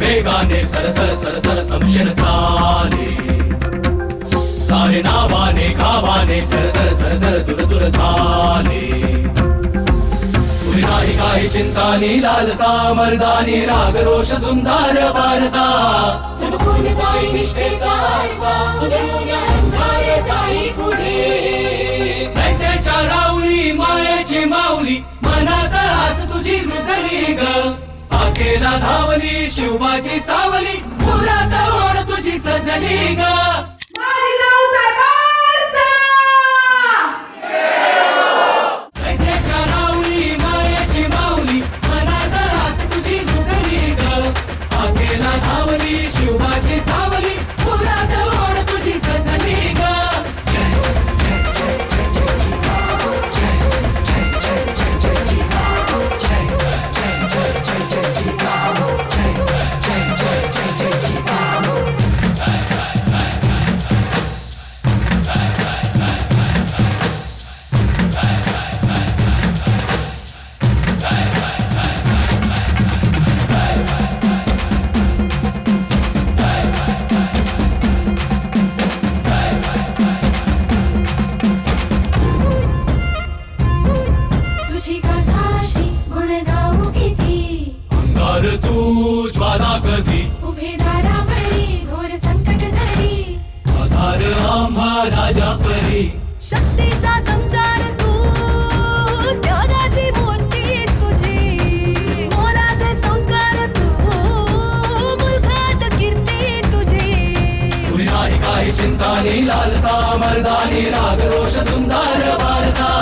वेगाने सरसर सरसर समशेर चाले, सारे नावाने गावाने झरझर झरझर दूर दूर झाले. तुरी नाही काही चिंता नि लालसा, मर्दानी राग रोष झुंजार वारसा. चमकून जाई निष्ठेचा आरसा, उधळून अंधार जाई पुढे. नैतेच्या राऊळी मायेची माऊली, मनात आस तुझी रुजली ग. आकेला धावली शिवबाची सावली, पुरात ओढ तुझी सजली ग. नैतेच्या राऊळी मायेची माऊली, मनात आस तुझी रुजली ग. आकेला धावली शिवबाची सावली, पुरात ओढ तुझी सजली ग. तुझी कथाशी गुण गाऊ किती, अंगार तू ज्वाला कधी, उभे दारावरी घोर संकट जरी. आधार आम्हा राजा परी. शक्तीचा संचार तू, त्यागाची मूर्ती तुझी. मोलाचे संस्कार तू, मुलखात कीर्ती तुझी. तुरी नाही काही चिंता नि लालसा, मर्दानी राग रोष झुंजार वारसा.